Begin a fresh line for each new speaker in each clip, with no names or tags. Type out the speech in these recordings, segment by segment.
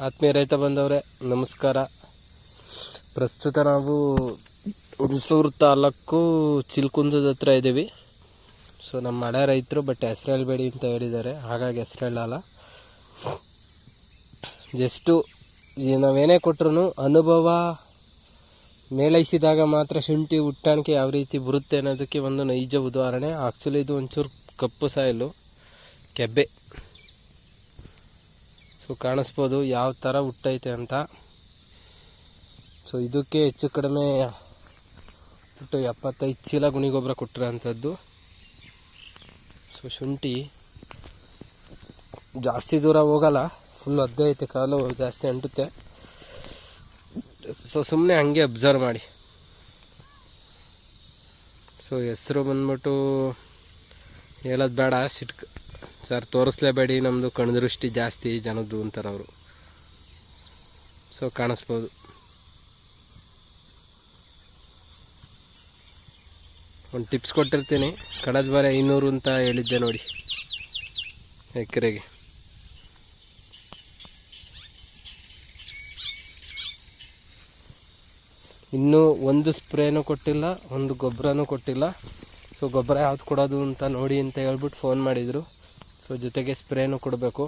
ಆತ್ಮೀಯ ರೈತ ಬಂದವರೇ ನಮಸ್ಕಾರ. ಪ್ರಸ್ತುತ ನಾವು ಹುಣಸೂರು ತಾಲೂಕು ಚಿಲ್ಕುಂದದ ಹತ್ರ ಇದ್ದೀವಿ. ಸೊ ನಮ್ಮ ಹಳೆ ರೈತರು ಬಟ್ ಹೆಸರು ಹೇಳಬೇಡಿ ಅಂತ ಹೇಳಿದ್ದಾರೆ, ಹಾಗಾಗಿ ಹೆಸರು ಹೇಳಲ್ಲ. ಜಸ್ಟು ನಾವೇನೇ ಕೊಟ್ಟರು ಅನುಭವ ಮೇಳೈಸಿದಾಗ ಮಾತ್ರ ಶುಂಠಿ ಹುಟ್ಟಾಣಿಕೆ ಯಾವ ರೀತಿ ಬರುತ್ತೆ ಅನ್ನೋದಕ್ಕೆ ಒಂದು ನೈಜ ಉದಾಹರಣೆ. ಆ್ಯಕ್ಚುಲಿ ಇದು ಒಂಚೂರು ಕಪ್ಪು ಸಾಯಿಲು ಕೆಬ್ಬೆ. ಸೊ ಕಾಣಿಸ್ಬೋದು ಯಾವ ಥರ ಹುಟ್ಟೈತೆ ಅಂತ. ಸೊ ಇದಕ್ಕೆ ಹೆಚ್ಚು ಕಡಿಮೆ 75 ಚೀಲ ಗುಣಿ ಗೊಬ್ಬರ ಕೊಟ್ಟಿರೋಂಥದ್ದು. ಸೊ ಶುಂಠಿ ಜಾಸ್ತಿ ದೂರ ಹೋಗಲ್ಲ, ಫುಲ್ ಒದ್ದೆ ಐತೆ, ಕಾಲು ಜಾಸ್ತಿ ಅಂಟುತ್ತೆ. ಸೊ ಸುಮ್ಮನೆ ಹಂಗೆ ಅಬ್ಸರ್ವ್ ಮಾಡಿ. ಸೊ ಹೆಸರು ಬಂದ್ಬಿಟ್ಟು ಹೇಳೋದು ಬೇಡ, ಸಿಟ್ಕ ಸರ್ ತೋರಿಸ್ಲೇಬೇಡಿ, ನಮ್ಮದು ಕಣ್ದೃಷ್ಟಿ ಜಾಸ್ತಿ ಜನದ್ದು ಅಂತಾರೆ ಅವರು. ಸೊ ಕಾಣಿಸ್ಬೋದು. ಒಂದು ಟಿಪ್ಸ್ ಕೊಟ್ಟಿರ್ತೀನಿ, ಕಳೆದ ಬಾರಿ 500 ಅಂತ ಹೇಳಿದ್ದೆ ನೋಡಿ ಎಕರೆಗೆ. ಇನ್ನೂ ಒಂದು ಸ್ಪ್ರೇನೂ ಕೊಟ್ಟಿಲ್ಲ, ಒಂದು ಗೊಬ್ಬರನೂ ಕೊಟ್ಟಿಲ್ಲ. ಸೊ ಗೊಬ್ಬರ ಯಾವ್ದು ಕೊಡೋದು ಅಂತ ನೋಡಿ ಅಂತ ಹೇಳ್ಬಿಟ್ಟು ಫೋನ್ ಮಾಡಿದರು. ಸೊ ಜೊತೆಗೆ ಸ್ಪ್ರೇನೂ ಕೊಡಬೇಕು.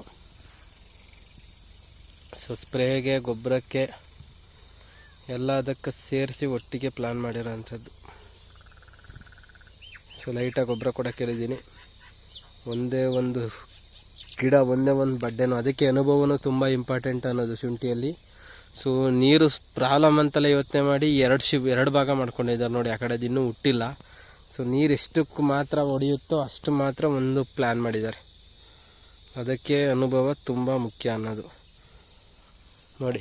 ಸೊ ಸ್ಪ್ರೇಗೆ ಗೊಬ್ಬರಕ್ಕೆ ಎಲ್ಲ ಅದಕ್ಕೆ ಸೇರಿಸಿ ಒಟ್ಟಿಗೆ ಪ್ಲ್ಯಾನ್ ಮಾಡಿರೋಂಥದ್ದು. ಸೊ ಲೈಟಾಗಿ ಗೊಬ್ಬರ ಕೊಡೋಕೆ ಹೇಳಿದ್ದೀನಿ. ಒಂದೇ ಒಂದು ಗಿಡ, ಒಂದೇ ಒಂದು ಬಡ್ಡೆನೂ, ಅದಕ್ಕೆ ಅನುಭವನೂ ತುಂಬ ಇಂಪಾರ್ಟೆಂಟ್ ಅನ್ನೋದು ಶುಂಠಿಯಲ್ಲಿ. ಸೊ ನೀರು ಪ್ರಾಬ್ಲಮ್ ಅಂತೆಲ್ಲ ಯೋಚನೆ ಮಾಡಿ ಎರಡು ಭಾಗ ಮಾಡ್ಕೊಂಡಿದ್ದಾರೆ ನೋಡಿ. ಆ ಕಡೆದು ಇನ್ನೂ ಹುಟ್ಟಿಲ್ಲ. ಸೊ ನೀರು ಎಷ್ಟಕ್ಕೆ ಮಾತ್ರ ಹೊಡೆಯುತ್ತೋ ಅಷ್ಟು ಮಾತ್ರ ಒಂದು ಪ್ಲ್ಯಾನ್ ಮಾಡಿದ್ದಾರೆ. ಅದಕ್ಕೆ ಅನುಭವ ತುಂಬ ಮುಖ್ಯ ಅನ್ನೋದು ನೋಡಿ.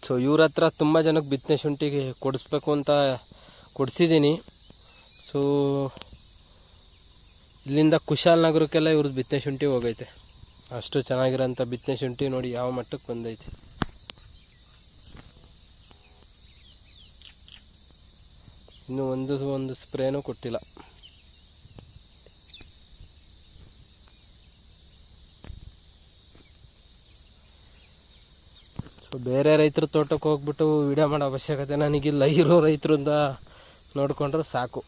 ಸೊ ಇವ್ರ ಹತ್ರ ತುಂಬ ಜನಕ್ಕೆ ಬಿತ್ತನೆ ಶುಂಠಿಗೆ ಕೊಡಿಸ್ಬೇಕು ಅಂತ ಕೊಡಿಸಿದ್ದೀನಿ. ಸೊ ಇಲ್ಲಿಂದ ಕುಶಾಲನಗರಕ್ಕೆಲ್ಲ ಇವ್ರದ್ದು ಬಿತ್ತನೆ ಶುಂಠಿ ಹೋಗೈತೆ. ಅಷ್ಟು ಚೆನ್ನಾಗಿರೋಂಥ ಬಿತ್ತನೆ ಶುಂಠಿ ನೋಡಿ ಯಾವ ಮಟ್ಟಕ್ಕೆ ಬಂದೈತೆ. ಇನ್ನೂ ಒಂದು ಸ್ಪ್ರೇನೂ ಕೊಟ್ಟಿಲ್ಲ. ಸೊ ಬೇರೆ ರೈತರ ತೋಟಕ್ಕೆ ಹೋಗ್ಬಿಟ್ಟು ವಿಡಿಯೋ ಮಾಡೋ ಅವಶ್ಯಕತೆ ನನಗಿಲ್ಲ. ಇರೋ ರೈತರಿಂದ ನೋಡಿಕೊಂಡ್ರೆ ಸಾಕು.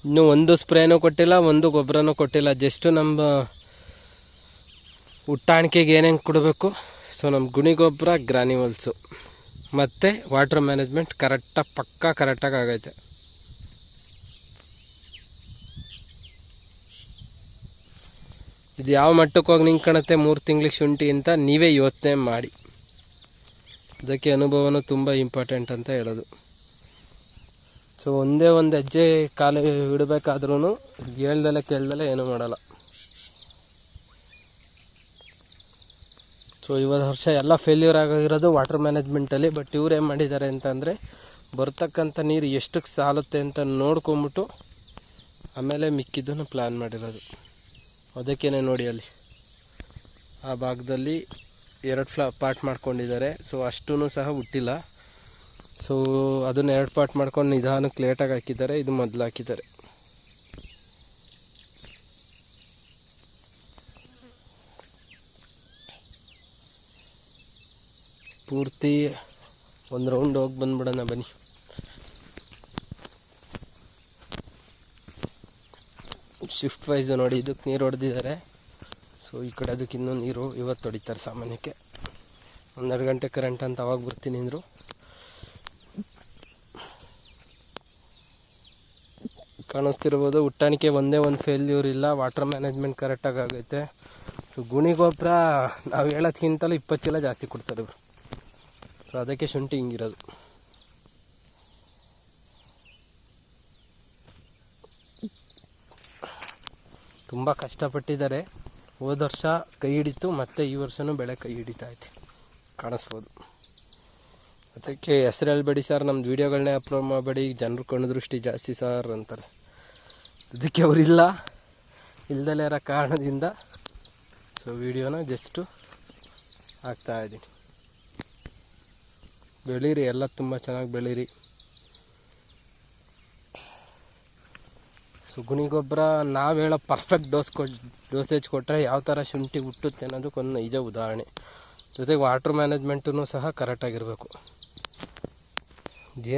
ಇನ್ನೂ ಒಂದು ಸ್ಪ್ರೇನೂ ಕೊಟ್ಟಿಲ್ಲ, ಒಂದು ಗೊಬ್ಬರನೂ ಕೊಟ್ಟಿಲ್ಲ. ಜಸ್ಟು ನಮ್ಮ ಹುಟ್ಟಾಣಿಕೆಗೆ ಏನೇನು ಕೊಡಬೇಕು, ಸೊ ನಮ್ಮ ಗುಣಿ ಗೊಬ್ಬರ, ಗ್ರಾನ್ಯುವಲ್ಸು ಮತ್ತು ವಾಟರ್ ಮ್ಯಾನೇಜ್ಮೆಂಟ್ ಕರೆಕ್ಟಾಗಿ ಆಗೈತೆ. ಇದು ಯಾವ ಮಟ್ಟಕ್ಕೆ ಹೋಗಿ ನಿಂತ್ಕೊಳತ್ತೆ 3 ತಿಂಗಳಿಗೆ ಶುಂಠಿ ಅಂತ ನೀವೇ ಯೋಚನೆ ಮಾಡಿ. ಅದಕ್ಕೆ ಅನುಭವನೂ ತುಂಬ ಇಂಪಾರ್ಟೆಂಟ್ ಅಂತ ಹೇಳೋದು. ಸೊ ಒಂದೇ ಒಂದು ಹೆಜ್ಜೆ ಕಾಲು ಇಡಬೇಕಾದ್ರೂ ಹೇಳ್ದಲೆ ಕೇಳ್ದಲೆ ಏನೂ ಮಾಡಲ್ಲ. ಸೊ ಇವತ್ತು ವರ್ಷ ಎಲ್ಲ ಫೇಲ್ಯೂರ್ ಆಗಿರೋದು ವಾಟರ್ ಮ್ಯಾನೇಜ್ಮೆಂಟಲ್ಲಿ. ಬಟ್ ಇವ್ರು ಏನು ಮಾಡಿದ್ದಾರೆ ಅಂತಂದರೆ ಬರ್ತಕ್ಕಂಥ ನೀರು ಎಷ್ಟಕ್ಕೆ ಸಾಲುತ್ತೆ ಅಂತ ನೋಡ್ಕೊಂಬಿಟ್ಟು ಆಮೇಲೆ ಮಿಕ್ಕಿದ್ದನ್ನು ಪ್ಲ್ಯಾನ್ ಮಾಡಿರೋದು. ಅದಕ್ಕೇ ನೋಡಿ ಅಲ್ಲಿ ಆ ಭಾಗದಲ್ಲಿ 2 ಪಾರ್ಟ್ ಮಾಡ್ಕೊಂಡಿದ್ದಾರೆ. ಸೊ ಅಷ್ಟೂ ಸಹ ಹುಟ್ಟಿಲ್ಲ. ಸೊ ಅದನ್ನು 2 ಪಾರ್ಟ್ ಮಾಡ್ಕೊಂಡು ನಿಧಾನಕ್ಕೆ ಲೇಟಾಗಿ ಹಾಕಿದ್ದಾರೆ. ಇದು ಮೊದಲು ಹಾಕಿದ್ದಾರೆ. ಪೂರ್ತಿ ಒಂದು ರೌಂಡ್ ಹೋಗಿ ಬಂದ್ಬಿಡೋಣ ಬನ್ನಿ. ಶಿಫ್ಟ್ ವೈಸ್ ನೋಡಿ, ಇದಕ್ಕೆ ನೀರು ಹೊಡೆದಿದ್ದಾರೆ. ಸೊ ಈ ಕಡೆ ಅದಕ್ಕೆ ಇನ್ನೂ ನೀರು ಇವತ್ತು ಹೊಡಿತಾರೆ. ಸಾಮಾನ್ಯಕ್ಕೆ 12 ಗಂಟೆ ಕರೆಂಟ್ ಅಂತ ಅವಾಗ ಬರ್ತೀನಿ ಅಂದರು. ಕಾಣಿಸ್ತಿರ್ಬೋದು ಹುಟ್ಟಾಣಿಕೆ ಒಂದೇ ಒಂದು ಫೇಲ್ಯೂರ್ ಇಲ್ಲ. ವಾಟರ್ ಮ್ಯಾನೇಜ್ಮೆಂಟ್ ಕರೆಕ್ಟಾಗಿ ಆಗೈತೆ. ಸೊ ಗುಣಿ ಗೊಬ್ಬರ ನಾವು ಹೇಳೋದ್ಕಿಂತಲೂ 20 ಚೀಲ ಜಾಸ್ತಿ ಕೊಡ್ತಾರೆ ಇವರು. ಸೊ ಅದಕ್ಕೆ ಶುಂಠಿ ಹಿಂಗಿರೋದು. ತುಂಬ ಕಷ್ಟಪಟ್ಟಿದ್ದಾರೆ. ಹೋದ ವರ್ಷ ಕೈ ಹಿಡಿತು, ಮತ್ತು ಈ ವರ್ಷವೂ ಬೆಳೆ ಕೈ ಹಿಡಿತಾ ಐತೆ, ಕಾಣಿಸ್ಬೋದು. ಅದಕ್ಕೆ ಹೆಸರು ಹೇಳ್ಬೇಡಿ ಸರ್, ನಮ್ಮದು ವೀಡಿಯೋಗಳನ್ನೇ ಅಪ್ಲೋಡ್ ಮಾಡಬೇಡಿ, ಜನರು ಕಣ್ದೃಷ್ಟಿ ಜಾಸ್ತಿ ಸರ್ ಅಂತಾರೆ. ಅದಕ್ಕೆ ಅವರಿಲ್ಲ, ಇಲ್ದಲೇ ಇರೋ ಕಾರಣದಿಂದ ಸೊ ವಿಡಿಯೋನ ಜಸ್ಟು ಹಾಕ್ತಾಯಿದ್ದೀನಿ. ಬೆಳೀರಿ, ಎಲ್ಲ ತುಂಬ ಚೆನ್ನಾಗಿ ಬೆಳೀರಿ. ಸುಗುಣಿ ಗೊಬ್ಬರ ನಾವು ಹೇಳೋ ಪರ್ಫೆಕ್ಟ್ ಡೋಸೇಜ್ ಕೊಟ್ಟರೆ ಯಾವ ಥರ ಶುಂಠಿ ಹುಟ್ಟುತ್ತೆ ಅನ್ನೋದಕ್ಕೊಂದು ನೈಜ ಉದಾಹರಣೆ. ಜೊತೆಗೆ ವಾಟ್ರ್ ಮ್ಯಾನೇಜ್ಮೆಂಟೂ ಸಹ ಕರೆಕ್ಟಾಗಿರಬೇಕು.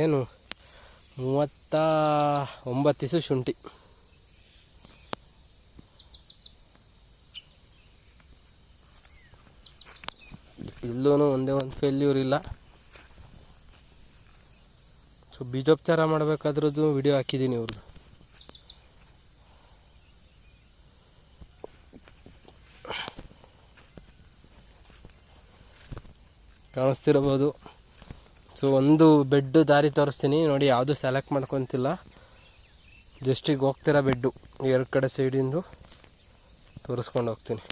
ಏನು 39 ದಿವಸ ಶುಂಠಿ. ಇಲ್ಲೂ ಒಂದೇ ಒಂದು ಫೇಲ್ಯೂರ್ ಇಲ್ಲ. ಸೊ ಬೀಜೋಪಚಾರ ಮಾಡಬೇಕಾದ್ರದ್ದು ವಿಡಿಯೋ ಹಾಕಿದ್ದೀನಿ ಇವ್ರದ್ದು. ಕಾಣಿಸ್ತಿರ್ಬೋದು. ಸೊ ಒಂದು ಬೆಡ್ಡು ದಾರಿ ತೋರಿಸ್ತೀನಿ ನೋಡಿ, ಯಾವುದು ಸೆಲೆಕ್ಟ್ ಮಾಡ್ಕೊತಿಲ್ಲ, ಜಸ್ಟಿಗೆ ಹೋಗ್ತಿರೋ ಬೆಡ್ಡು 2 ಕಡೆ ಸೈಡಿಂದು ತೋರಿಸ್ಕೊಂಡು ಹೋಗ್ತೀನಿ.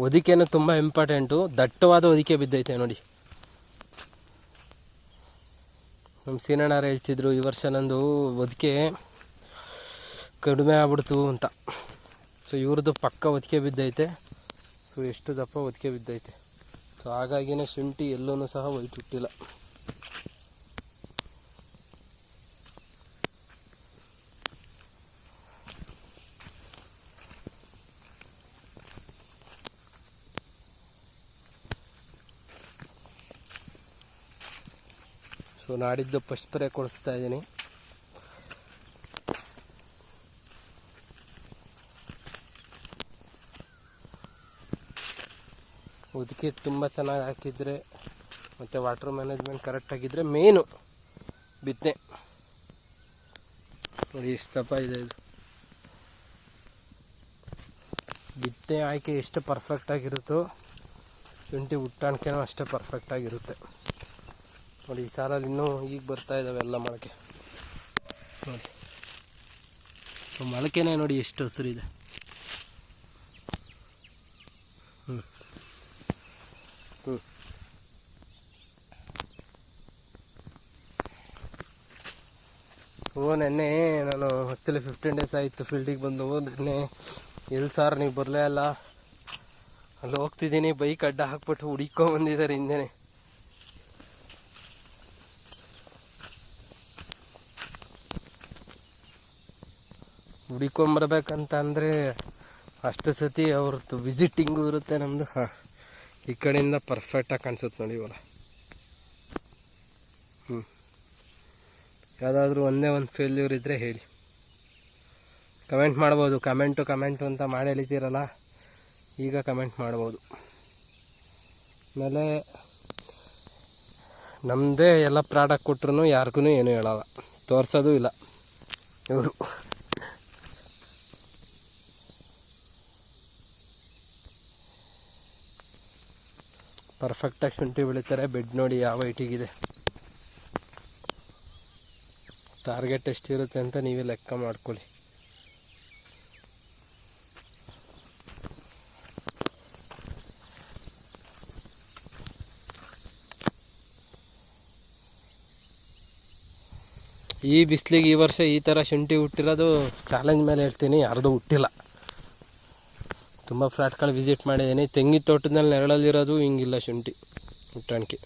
ಹೊದಿಕೆನೂ ತುಂಬ ಇಂಪಾರ್ಟೆಂಟು. ದಟ್ಟವಾದ ಹೊದಿಕೆ ಬಿದ್ದೈತೆ ನೋಡಿ. ನಮ್ಮ ಸೀನಣ್ಣರು ಹೇಳ್ತಿದ್ರು ಈ ವರ್ಷ ನಂದು ಹೊದಿಕೆ ಕಡಿಮೆ ಆಗ್ಬಿಡ್ತು ಅಂತ. ಸೊ ಇವ್ರದ್ದು ಪಕ್ಕ ಹೊದಿಕೆ ಬಿದ್ದೈತೆ. ಸೊ ಎಷ್ಟು ದಪ್ಪ ಹೊದಿಕೆ ಬಿದ್ದೈತೆ. ಸೊ ಹಾಗಾಗಿನೇ ಶುಂಠಿ ಎಲ್ಲೂ ಸಹ ವೈಟ್ ಹುಟ್ಟಿಲ್ಲ. ಸೊ ನಾಡಿದ್ದು ಫಸ್ಟ್ ಸ್ಪ್ರೇ ಕೊಡಿಸ್ತಾ ಇದ್ದೀನಿ. ಹೊದಿಕೆ ತುಂಬ ಚೆನ್ನಾಗಿ ಹಾಕಿದರೆ ಮತ್ತು ವಾಟ್ರ್ ಮ್ಯಾನೇಜ್ಮೆಂಟ್ ಕರೆಕ್ಟಾಗಿದ್ದರೆ ಮೇನು ಬಿತ್ತನೆ ನೋಡಿ ಎಷ್ಟು ದಪ್ಪ ಇದೆ ಇದು. ಬಿತ್ತನೆ ಆಯ್ಕೆ ಎಷ್ಟು ಪರ್ಫೆಕ್ಟಾಗಿರುತ್ತೋ ಶುಂಠಿ ಹುಟ್ಟಾಣಿಕೆನೂ ಅಷ್ಟೇ ಪರ್ಫೆಕ್ಟಾಗಿರುತ್ತೆ ನೋಡಿ. ಈ ಸಾಲಲ್ಲಿ ಇನ್ನೂ ಈಗ ಬರ್ತಾ ಇದ್ದಾವೆ ಎಲ್ಲ ಮೊಳಕೆ ನೋಡಿ. ಮೊಳಕೆನೇ ನೋಡಿ ಎಷ್ಟು ಹಸಿರಿದೆ. ನೆನ್ನೆ ನಾನು ಆ್ಯಕ್ಚುಲಿ 15 ಡೇಸ್ ಆಯಿತು ಫೀಲ್ಡಿಗೆ ಬಂದು. ನೆನ್ನೆ ಎಲ್ಲಿ ಸಾರ್ ನೀವು ಬರಲೇ ಅಲ್ಲ, ಅಲ್ಲಿ ಹೋಗ್ತಿದ್ದೀನಿ, ಬೈಕ್ ಅಡ್ಡ ಹಾಕ್ಬಿಟ್ಟು ಹುಡ್ಕೊಂಬಂದಿದ್ದಾರೆ ಹಿಂದೆನೇ. ಹುಡ್ಕೊಂಬರ್ಬೇಕಂತ ಅಂದರೆ ಅಷ್ಟು ಸತಿ ಅವ್ರದ್ದು ವಿಸಿಟಿಂಗು ಇರುತ್ತೆ ನಮ್ಮದು. ಈ ಕಡೆಯಿಂದ ಪರ್ಫೆಕ್ಟಾಗಿ ಕಾಣಿಸುತ್ತೆ ನೋಡಿ ಇವಾಗ. ಯಾವುದಾದ್ರೂ ಒಂದೇ ಒಂದು ಫೇಲ್ಯೂರ್ ಇದ್ದರೆ ಹೇಳಿ, ಕಮೆಂಟ್ ಮಾಡ್ಬೋದು. ಕಮೆಂಟು ಅಂತ ಮಾಡಿ ಹೇಳ್ತೀರಲ್ಲ, ಈಗ ಕಮೆಂಟ್ ಮಾಡ್ಬೋದು. ಆಮೇಲೆ ನಮ್ಮದೇ ಎಲ್ಲ ಪ್ರಾಡಕ್ಟ್ ಕೊಟ್ರು ಯಾರಿಗೂ ಏನೂ ಹೇಳಲ್ಲ, ತೋರಿಸೋದು ಇಲ್ಲ ಇವರು. ಪರ್ಫೆಕ್ಟಾಗಿ ಶುಂಠಿ ಬೆಳೀತಾರೆ. ಬೆಡ್ ನೋಡಿ ಯಾವ ಹೈಟಿಗಿದೆ. ಟಾರ್ಗೆಟ್ ಎಷ್ಟಿರುತ್ತೆ ಅಂತ ನೀವೇ ಲೆಕ್ಕ ಮಾಡ್ಕೊಳ್ಳಿ. ಈ ಬಿಸಿಲಿಗೆ ಈ ವರ್ಷ ಈ ಥರ ಶುಂಠಿ ಹುಟ್ಟಿರೋದು ಚಾಲೆಂಜ್ ಮೇಲೆ ಹೇಳ್ತೀನಿ, ಯಾರ್ದು ಹುಟ್ಟಿಲ್ಲ. ತುಂಬ ಫ್ಲಾಟ್ಗಳು ವಿಸಿಟ್ ಮಾಡಿದ್ದೀನಿ. ತೆಂಗಿನ ತೋಟದಲ್ಲಿ ನೆರಳಲ್ಲಿರೋದು ಹಿಂಗಿಲ್ಲ ಶುಂಠಿ ಹುಟ್ಟಾಣಿಕೆ.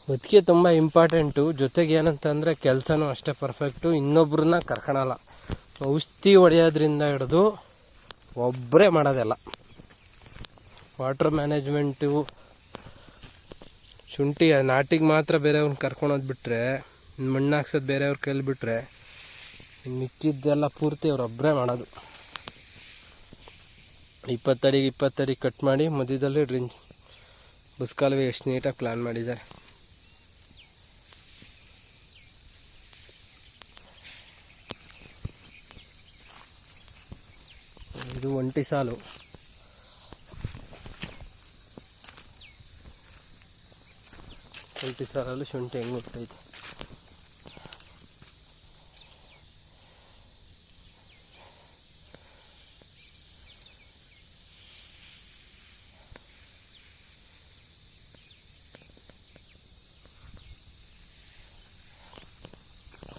ಹೊದಿಕೆ ತುಂಬ ಇಂಪಾರ್ಟೆಂಟು. ಜೊತೆಗೆ ಏನಂತಂದರೆ ಕೆಲಸನೂ ಅಷ್ಟೇ ಪರ್ಫೆಕ್ಟು. ಇನ್ನೊಬ್ರನ್ನ ಕರ್ಕೊಳಲ್ಲ. ಔಷಧಿ ಹೊಡೆಯೋದ್ರಿಂದ ಹಿಡಿದು ಒಬ್ಬರೇ ಮಾಡೋದೆಲ್ಲ. ವಾಟ್ರ್ ಮ್ಯಾನೇಜ್ಮೆಂಟು, ಶುಂಠಿ ನಾಟಿಗೆ ಮಾತ್ರ ಬೇರೆಯವ್ರನ್ನ ಕರ್ಕೊಳೋದು ಬಿಟ್ಟರೆ, ಮಣ್ಣು ಹಾಕ್ಸೋದು ಬೇರೆಯವ್ರ ಕೈಲಿ ಬಿಟ್ಟರೆ, ಮಿಕ್ಕಿದ್ದೆಲ್ಲ ಪೂರ್ತಿ ಅವರೊಬ್ಬರೇ ಮಾಡೋದು. 20 ಅಡಿಗೆ 20 ಅಡಿ ಕಟ್ ಮಾಡಿ ಮಧ್ಯದಲ್ಲಿ ಬಸ್ಕಾಲುವೆ ಎಷ್ಟು ನೀಟಾಗಿ ಪ್ಲ್ಯಾನ್ ಮಾಡಿದ್ದಾರೆ. ಇದು ಒಂಟಿ ಸಾಲು. ಒಂಟಿ ಸಾಲಲ್ಲಿ ಶುಂಠಿ ಹೆಂಗೆ ಹುಟ್ಟೈತೆ.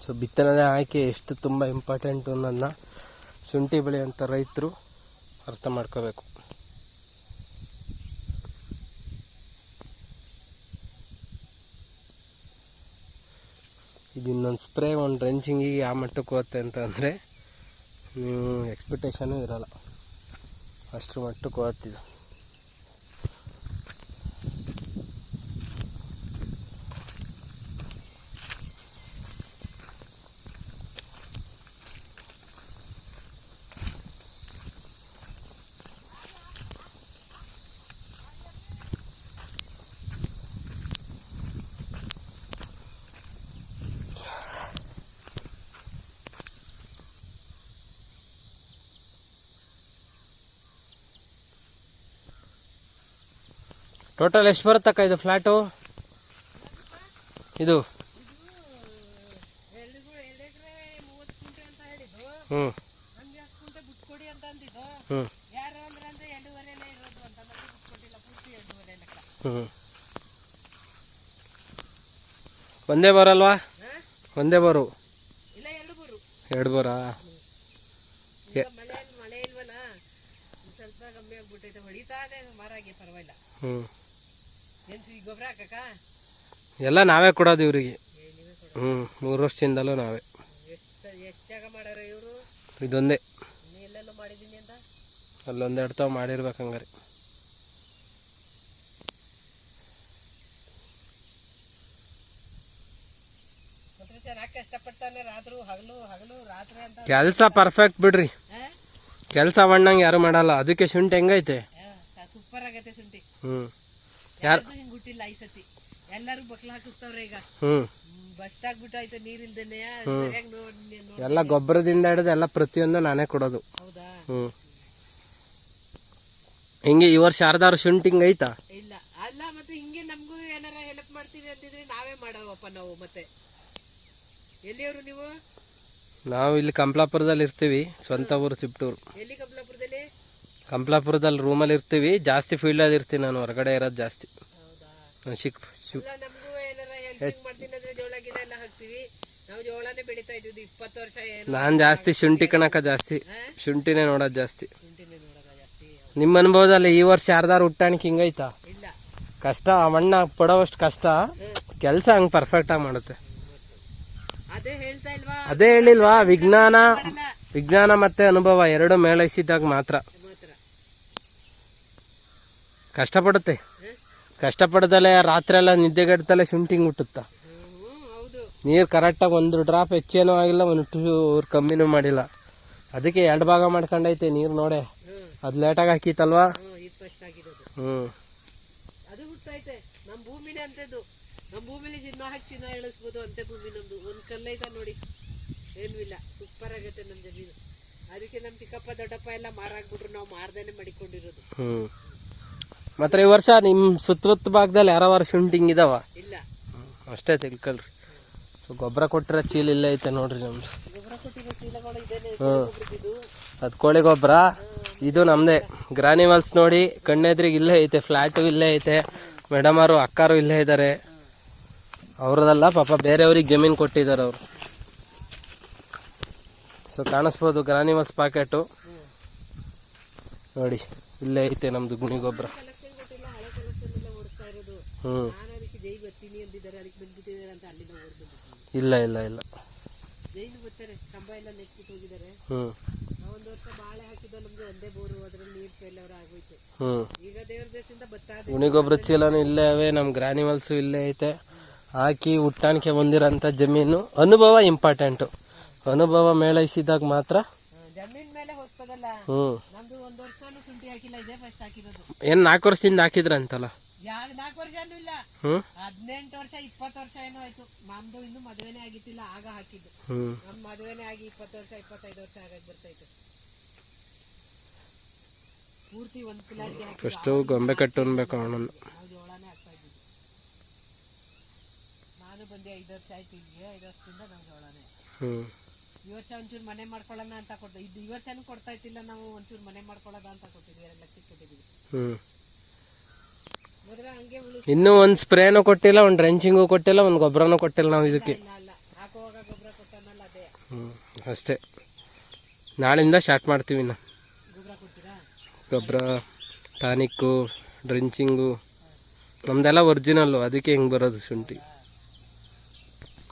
ಸೊ ಬಿತ್ತನೆ ಆಯ್ಕೆ ಎಷ್ಟು ತುಂಬ ಇಂಪಾರ್ಟೆಂಟು ಅನ್ನೋದನ್ನ ಶುಂಠಿ ಬೆಳೆಯುವಂಥ ರೈತರು ಅರ್ಥ ಮಾಡ್ಕೋಬೇಕು. ಇದು ಇನ್ನೊಂದು ಸ್ಪ್ರೇ ಒಂದು ಡ್ರೆಂಚಿಂಗಿಗೆ ಯಾವ ಮಟ್ಟಕ್ಕೆ ಹೋಗುತ್ತೆ ಅಂತ ಅಂದರೆ ನೀವು ಎಕ್ಸ್ಪೆಕ್ಟೇಷನೂ ಇರೋಲ್ಲ, ಅಷ್ಟರ ಮಟ್ಟಕ್ಕೆ ಹೋಗ್ತಿದ್ದು. ಟೋಟಲ್ ಎಷ್ಟು ಬರುತ್ತಕ್ಕ ಇದು ಫ್ಲ್ಯಾಟು? ಇದು ಹ್ಞೂ ಹ್ಞೂ ಒಂದೇ ಬರಲ್ವಾ? ಒಂದೇ ಬರು, ಎರಡು ಬರಾ? ಹ್ಞೂ ಎಲ್ಲ ನಾವೇ ಕೊಡೋದು ಇವ್ರಿಗೆ. 3 ವರ್ಷದಿಂದಲೂ ನಾವೇ. ಇದೊಂದೇ ಅಲ್ಲೊಂದೆರಡು ತಾವು ಮಾಡಿರ್ಬೇಕು ಹಂಗಾರೆ. ಕೆಲಸ ಪರ್ಫೆಕ್ಟ್ ಬಿಡ್ರಿ, ಕೆಲಸ ಬಣ್ಣಂಗೆ ಯಾರು ಮಾಡಲ್ಲ. ಅದಕ್ಕೆ ಶುಂಠಿ ಹೆಂಗೈತೆ? ಯಾರು ಎಲ್ಲರೂ ಬಕ್ಲ ಹಾಕಿಸ್ತವ್ರೆ ಈಗ. ಬಸ್ಟ್ ಆಗ್ಬಿಟ್ಟಾಯ್ತು ನೀರ್ ಇಲ್ದೇನೆ. ಎಲ್ಲ ಗೊಬ್ಬರದಿಂದ ಹಿಡಿದು ಎಲ್ಲ ಪ್ರತಿಯೊಂದು ನಾನೇ ಕೊಡೋದು. ಹಿಂಗೆ ಈ ವರ್ಷ ಯಾರ್ದಾರು ಶುಂಠಿ ಹಿಂಗ ಐತಾ? ಇಲ್ಲ ಅಲ್ಲ, ಮತ್ತೆ ಹಿಂಗೆ ನಮಗೂ ಏನಾರ ಹೆಲ್ಪ್ ಮಾಡ್ತೀವಿ ಅಂತಿದ್ರೆ ನಾವೇ ಮಾಡವಪ್ಪ ನಾವು. ಮತ್ತೆ ಎಲ್ಲಿಯವರು ನೀವು? ನಾವು ಇಲ್ಲಿ ಕಂಪ್ಲಾಪುರದಲ್ಲಿ ಇರ್ತೀವಿ, ಸ್ವಂತ ಊರು ಚಿಪ್ಟೂರು. ಎಲ್ಲಿ ಕಂಪ್ಲಾಪುರದಲ್ಲಿ? ಕಂಪ್ಲಾಪುರದಲ್ಲಿ ರೂಮಲ್ಲಿ ಇರ್ತೀವಿ. ಜಾಸ್ತಿ ಫೀಲ್ಡಲ್ಲಿ ಇರ್ತೀನಿ ನಾನು, ಹೊರಗಡೆ ಇರೋದು ಜಾಸ್ತಿ. ನಾನ್ ಜಾಸ್ತಿ ಶುಂಠಿ ಕಣಕ, ಜಾಸ್ತಿ ಶುಂಠಿನೇ ನೋಡೋದು ಜಾಸ್ತಿ. ನಿಮ್ಮ ಅನುಭವದಲ್ಲಿ ಈ ವರ್ಷ ಯಾರ್ದಾರು ಹುಟ್ಟಾಣಿಕೆ ಹಿಂಗೈತಾ? ಕಷ್ಟ, ಮಣ್ಣ ಪಡೋವಷ್ಟು ಕಷ್ಟ, ಕೆಲಸ ಹಂಗೆ ಪರ್ಫೆಕ್ಟ್ ಆಗಿ ಮಾಡುತ್ತೆ. ಅದೇ ಹೇಳಿಲ್ವಾ, ವಿಜ್ಞಾನ ಮತ್ತೆ ಅನುಭವ ಎರಡು ಮೇಳೈಸಿದಾಗ ಮಾತ್ರ. ಕಷ್ಟಪಡುತ್ತೆ, ಕಷ್ಟಪಡದಲ್ಲೇ ರಾತ್ರಿ ಎಲ್ಲ ನಿದ್ದೆಗೆಡ್ತಲೇ ಶುಂಠಿ ಹುಟ್ಟುತ್ತಾ. ನೀರು ಕರೆಕ್ಟಾಗಿ ಒಂದು ಡ್ರಾಪ್ ಹೆಚ್ಚೇನೂ ಆಗಿಲ್ಲ, ಒಂದು ಚೂರು ಕಮ್ಮಿನೂ ಮಾಡಿಲ್ಲ. ಅದಕ್ಕೆ 2 ಭಾಗ ಮಾಡ್ಕೊಂಡೈತೆ ನೀರು. ನೋಡೆ ಅದು ಲೇಟಾಗಿ ಹಾಕಿತ್ತಲ್ವಾ? ಅದು ಹುಟ್ಟೈತೆ ನಮ್ಮ ಭೂಮಿನೇ ಅಂತದ್ದು. ನಮ್ಮ ಭೂಮಿಲಿ ಚಿನ್ನ ಹಾಕಿ ಚಿನ್ನ ಇಳಿಸ್ಬೋದು ಅಂತೆ. ಭೂಮಿ ನಮ್ದು ಒಂದು ಕಲ್ಲೈತ ನೋಡಿ, ಏನೂ ಇಲ್ಲ, ಸೂಪರ್ ಆಗತ್ತೆ ನಮ್ಮ ಜಮೀನು. ಅದಕ್ಕೆ ನಮ್ಮ ಚಿಕ್ಕಪ್ಪ ದೊಡ್ಡಪ್ಪ ಎಲ್ಲ ಮಾರಾಕ್ಬಿಟ್ರು, ನಾವು ಮಾರ್ದೇನೆ ಮಡಿಕೊಂಡಿರೋದು. ಮಾತ್ರ ಈ ವರ್ಷ ನಿಮ್ಮ ಸುತ್ತಮುತ್ತ ಭಾಗದಲ್ಲಿ ಯಾರವಾರ ಶುಂಠಿ ಹಿಂಗಿದಾವ? ಇಲ್ಲ, ಅಷ್ಟೇ ತಿಳ್ಕೊಳ್ರಿ. ಗೊಬ್ಬರ ಕೊಟ್ಟಿರೋ ಚೀಲ ಇಲ್ಲೇ ಐತೆ ನೋಡ್ರಿ ನಮ್ದು. ಅದು ಕೋಳಿ ಗೊಬ್ಬರ, ಇದು ನಮ್ದೇ. ಗ್ರಾನಿವಲ್ಸ್ ನೋಡಿ ಕಣ್ಣೆದ್ರಿಗೆ ಇಲ್ಲೇ ಐತೆ, ಫ್ಲ್ಯಾಟು ಇಲ್ಲೇ ಐತೆ, ಮೇಡಮರು ಅಕ್ಕಾರು ಇಲ್ಲೇ ಇದ್ದಾರೆ. ಅವ್ರದಲ್ಲ ಪಾಪ, ಬೇರೆಯವ್ರಿಗೆ ಜಮೀನು ಕೊಟ್ಟಿದ್ದಾರೆ ಅವರು. ಸೊ ಕಾಣಿಸ್ಬೋದು ಗ್ರಾನಿವಲ್ಸ್ ಪ್ಯಾಕೆಟು ನೋಡಿ, ಇಲ್ಲೇ ಐತೆ ನಮ್ದು ಗುಣಿ ಗೊಬ್ಬರ. ಇಲ್ಲ ಇಲ್ಲ ಇಲ್ಲ, ಗುಣಿ ಗೊಬ್ಬರ ಚೀಲನೂ ಇಲ್ಲೇ ಅವೆ, ನಮ್ಮ ಗ್ರಾನಿವಲ್ಸು ಇಲ್ಲೇ ಐತೆ. ಹಾಕಿ ಹುಟ್ಟಾಣಿಕೆ ಬಂದಿರೋಂಥ ಜಮೀನು. ಅನುಭವ ಇಂಪಾರ್ಟೆಂಟು, ಅನುಭವ ಮೇಳೈಸಿದಾಗ ಮಾತ್ರ. ಏನು 4 ವರ್ಷದಿಂದ ಹಾಕಿದ್ರ ಅಂತಲ್ಲ? 18 ವರ್ಷ 20 ವರ್ಷ ಏನೋ ಆಯ್ತು. ನಮ್ದು ಇನ್ನು ಮದುವೆನೇ ಆಗಿತ್ತಿಲ್ಲ, ಆಗ ಹಾಕಿದ್ದು. ನಮ್ಮ ಮದುವೆನೇ ಆಗಿ 20 ವರ್ಷ 25 ವರ್ಷ ಆಗ ಬರ್ತೈತೆ. ಪೂರ್ತಿ ಒಂದು ಪಿಲಾಟಿ ಫಸ್ಟು ಗೊಂಬೆ ಕಟ್ಟು ಅನ್ಬೇಕು ಅವನನ್ನು. ಜೋಳನೇ ಹಾಕ್ತಾ ಇದ್ದಿದ್ದು. ನಾನು ಬಂದೆ 5 ವರ್ಷ ಆಯ್ತು ಇಲ್ಲಿಗೆ. 5 ವರ್ಷದಿಂದ ನಾವು ಜೋಳನೇ. ಈ ವರ್ಷ ಒಂಚೂರು ಮನೆ ಮಾಡ್ಕೊಳ್ಳೋಣ ಅಂತ ಕೊಟ್ಟು ಇದು. ಈ ವರ್ಷನೂ ಕೊಡ್ತಾ ಇತ್ತಿಲ್ಲ, ನಾವು ಒಂಚೂರು ಮನೆ ಮಾಡ್ಕೊಳ್ಳೋದ ಅಂತ ಕೊಟ್ಟಿದ್ವಿ. 2 ಲಕ್ಷಕ್ಕೆ ಕೊಟ್ಟಿದ್ವಿ. ಇನ್ನೂ ಒಂದು ಸ್ಪ್ರೇನೂ ಕೊಟ್ಟಿಲ್ಲ, ಒಂದು ಡ್ರೆಂಚಿಂಗು ಕೊಟ್ಟಿಲ್ಲ, ಒಂದು ಗೊಬ್ಬರನೂ ಕೊಟ್ಟಿಲ್ಲ ನಾವು ಇದಕ್ಕೆ. ಅಷ್ಟೇ. ನಾಳೆಯಿಂದ ಸ್ಟಾರ್ಟ್ ಮಾಡ್ತೀವಿ. ಇನ್ನು ಗೊಬ್ಬರ, ಟಾನಿಕ್ಕು, ಡ್ರೆಂಚಿಂಗು ನಮ್ಮದೆಲ್ಲ ಒರಿಜಿನಲ್ಲು, ಅದಕ್ಕೆ ಹಿಂಗೆ ಬರೋದು ಶುಂಠಿ.